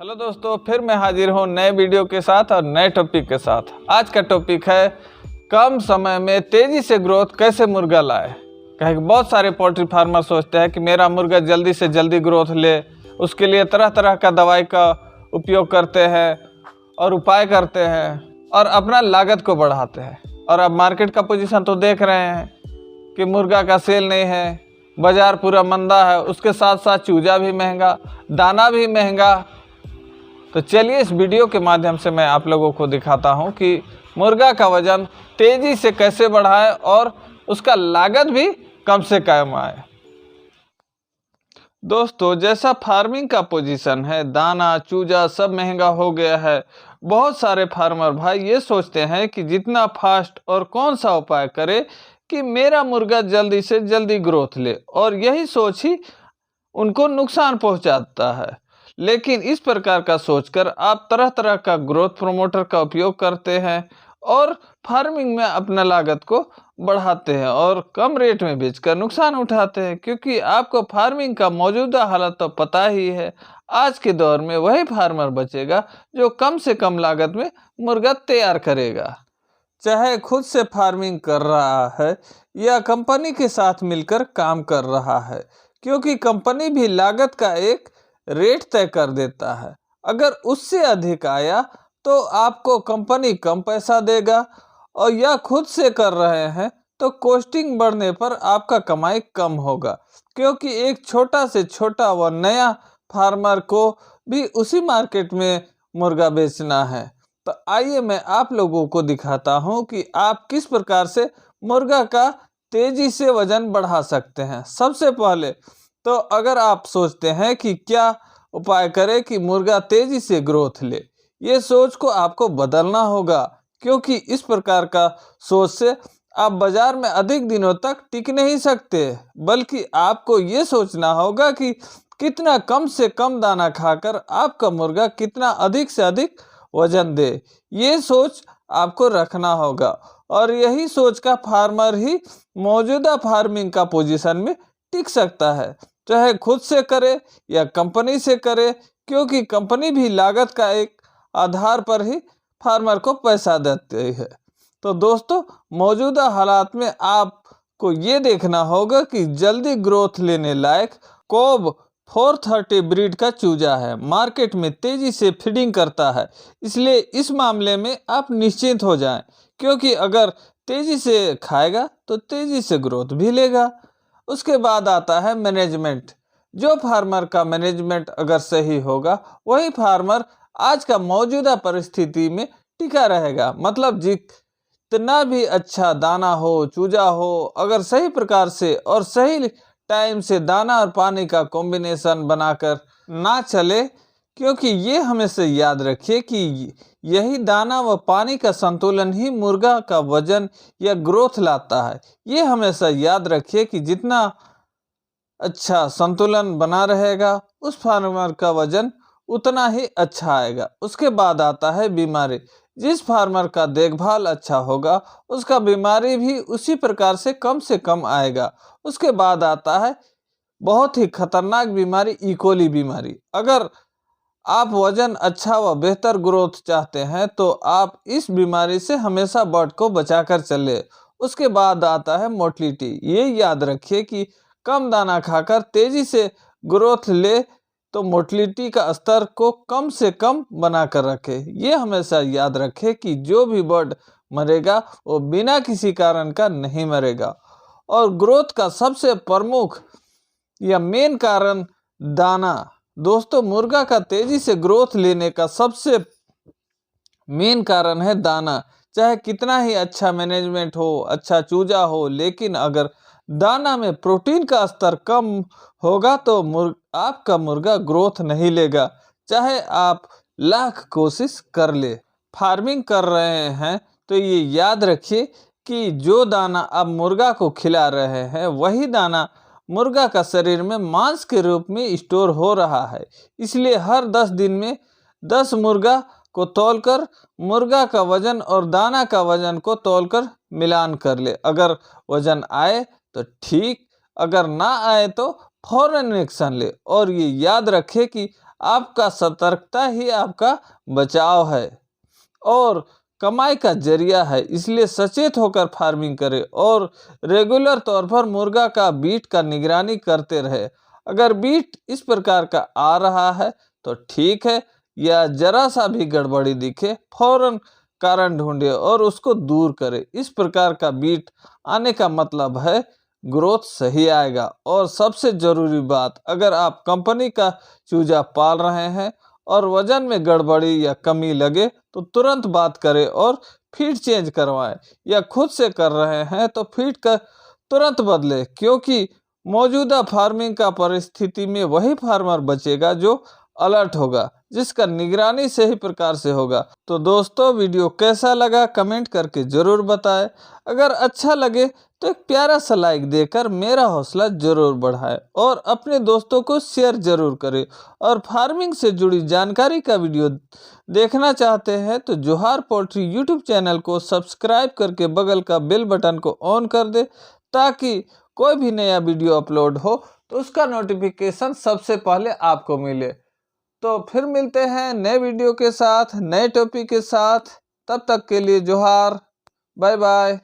Hello दोस्तों, फिर मैं हाजिर हूँ नए वीडियो के साथ और नए टॉपिक के साथ। आज का टॉपिक है कम समय में तेज़ी से ग्रोथ कैसे मुर्गा लाए। कहीं बहुत सारे पोल्ट्री फार्मर सोचते हैं कि मेरा मुर्गा जल्दी से जल्दी ग्रोथ ले, उसके लिए तरह तरह का दवाई का उपयोग करते हैं और उपाय करते हैं और अपना लागत को बढ़ाते हैं। और अब मार्केट का पोजीशन तो देख रहे हैं कि मुर्गा का सेल नहीं है, बाज़ार पूरा मंदा है, उसके साथ साथ चूजा भी महंगा, दाना भी महंगा। तो चलिए इस वीडियो के माध्यम से मैं आप लोगों को दिखाता हूं कि मुर्गा का वज़न तेज़ी से कैसे बढ़ाएं और उसका लागत भी कम से कम आए। दोस्तों, जैसा फार्मिंग का पोजीशन है, दाना चूजा सब महंगा हो गया है। बहुत सारे फार्मर भाई ये सोचते हैं कि जितना फास्ट और कौन सा उपाय करे कि मेरा मुर्गा जल्दी से जल्दी ग्रोथ ले, और यही सोच ही उनको नुकसान पहुंचाता है। लेकिन इस प्रकार का सोचकर आप तरह तरह का ग्रोथ प्रमोटर का उपयोग करते हैं और फार्मिंग में अपना लागत को बढ़ाते हैं और कम रेट में बेचकर नुकसान उठाते हैं, क्योंकि आपको फार्मिंग का मौजूदा हालत तो पता ही है। आज के दौर में वही फार्मर बचेगा जो कम से कम लागत में मुर्गा तैयार करेगा, चाहे खुद से फार्मिंग कर रहा है या कंपनी के साथ मिलकर काम कर रहा है, क्योंकि कंपनी भी लागत का एक रेट तय कर देता है। अगर उससे अधिक आया तो आपको कंपनी कम पैसा देगा, और या खुद से कर रहे हैं तो कॉस्टिंग बढ़ने पर आपका कमाई कम होगा, क्योंकि एक छोटा से छोटा व नया फार्मर को भी उसी मार्केट में मुर्गा बेचना है। तो आइए मैं आप लोगों को दिखाता हूं कि आप किस प्रकार से मुर्गा का तेजी से वजन बढ़ा सकते हैं। सबसे पहले तो अगर आप सोचते हैं कि क्या उपाय करें कि मुर्गा तेजी से ग्रोथ ले, ये सोच को आपको बदलना होगा, क्योंकि इस प्रकार का सोच से आप बाजार में अधिक दिनों तक टिक नहीं सकते। बल्कि आपको ये सोचना होगा कि कितना कम से कम दाना खाकर आपका मुर्गा कितना अधिक से अधिक वजन दे, ये सोच आपको रखना होगा। और यही सोच का फार्मर ही मौजूदा फार्मिंग का पोजीशन में टिक सकता है, चाहे खुद से करे या कंपनी से करे, क्योंकि कंपनी भी लागत का एक आधार पर ही फार्मर को पैसा देती है। तो दोस्तों, मौजूदा हालात में आपको ये देखना होगा कि जल्दी ग्रोथ लेने लायक कोब 430 ब्रीड का चूजा है, मार्केट में तेजी से फीडिंग करता है। इसलिए इस मामले में आप निश्चिंत हो जाएं, क्योंकि अगर तेजी से खाएगा तो तेजी से ग्रोथ भी लेगा। उसके बाद आता है मैनेजमेंट। जो फार्मर का मैनेजमेंट अगर सही होगा, वही फार्मर आज का मौजूदा परिस्थिति में टिका रहेगा। मतलब जितना भी अच्छा दाना हो, चूजा हो, अगर सही प्रकार से और सही टाइम से दाना और पानी का कॉम्बिनेशन बनाकर ना चले, क्योंकि ये हमेशा याद रखिए कि यही दाना व पानी का संतुलन ही मुर्गा का वजन या ग्रोथ लाता है। ये हमेशा याद रखिए कि जितना अच्छा संतुलन बना रहेगा, उस फार्मर का वजन उतना ही अच्छा आएगा। उसके बाद आता है बीमारी। जिस फार्मर का देखभाल अच्छा होगा, उसका बीमारी भी उसी प्रकार से कम आएगा। उसके बाद आता है बहुत ही खतरनाक बीमारी, इकोली बीमारी। अगर आप वजन अच्छा व बेहतर ग्रोथ चाहते हैं तो आप इस बीमारी से हमेशा बर्ड को बचाकर चले। उसके बाद आता है मोटिलिटी। ये याद रखिए कि कम दाना खाकर तेजी से ग्रोथ ले तो मोटिलिटी का स्तर को कम से कम बनाकर रखे। ये हमेशा याद रखें कि जो भी बर्ड मरेगा वो बिना किसी कारण का नहीं मरेगा। और ग्रोथ का सबसे प्रमुख या मेन कारण दाना। दोस्तों, मुर्गा का तेजी से ग्रोथ लेने का सबसे मेन कारण है दाना। चाहे कितना ही अच्छा मैनेजमेंट हो, अच्छा चूजा हो, लेकिन अगर दाना में प्रोटीन का स्तर कम होगा तो आपका मुर्गा ग्रोथ नहीं लेगा, चाहे आप लाख कोशिश कर ले। फार्मिंग कर रहे हैं तो ये याद रखिए कि जो दाना आप मुर्गा को खिला रहे हैं, वही दाना मुर्गा का शरीर में मांस के रूप में स्टोर हो रहा है। इसलिए हर 10 दिन में 10 मुर्गा को तौलकर मुर्गा का वजन और दाना का वजन को तौलकर मिलान कर ले। अगर वजन आए तो ठीक, अगर ना आए तो फौरन एक्शन ले। और ये याद रखें कि आपका सतर्कता ही आपका बचाव है और कमाई का जरिया है। इसलिए सचेत होकर फार्मिंग करें और रेगुलर तौर पर मुर्गा का बीट का निगरानी करते रहे। अगर बीट इस प्रकार का आ रहा है तो ठीक है, या जरा सा भी गड़बड़ी दिखे फौरन कारण ढूंढे और उसको दूर करें। इस प्रकार का बीट आने का मतलब है ग्रोथ सही आएगा। और सबसे जरूरी बात, अगर आप कंपनी का चूजा पाल रहे हैं और वजन में गड़बड़ी या कमी लगे तो तुरंत बात करें और फीड चेंज करवाएं, या खुद से कर रहे हैं तो फीड का तुरंत बदलें, क्योंकि मौजूदा फार्मिंग का परिस्थिति में वही फार्मर बचेगा जो अलर्ट होगा, जिसका निगरानी सही प्रकार से होगा। तो दोस्तों, वीडियो कैसा लगा कमेंट करके जरूर बताएं। अगर अच्छा लगे तो एक प्यारा सा लाइक देकर मेरा हौसला जरूर बढ़ाएं और अपने दोस्तों को शेयर जरूर करें। और फार्मिंग से जुड़ी जानकारी का वीडियो देखना चाहते हैं तो जोहार पोल्ट्री यूट्यूब चैनल को सब्सक्राइब करके बगल का बेल बटन को ऑन कर दे, ताकि कोई भी नया वीडियो अपलोड हो तो उसका नोटिफिकेशन सबसे पहले आपको मिले। तो फिर मिलते हैं नए वीडियो के साथ, नए टॉपिक के साथ। तब तक के लिए जोहार, बाय बाय।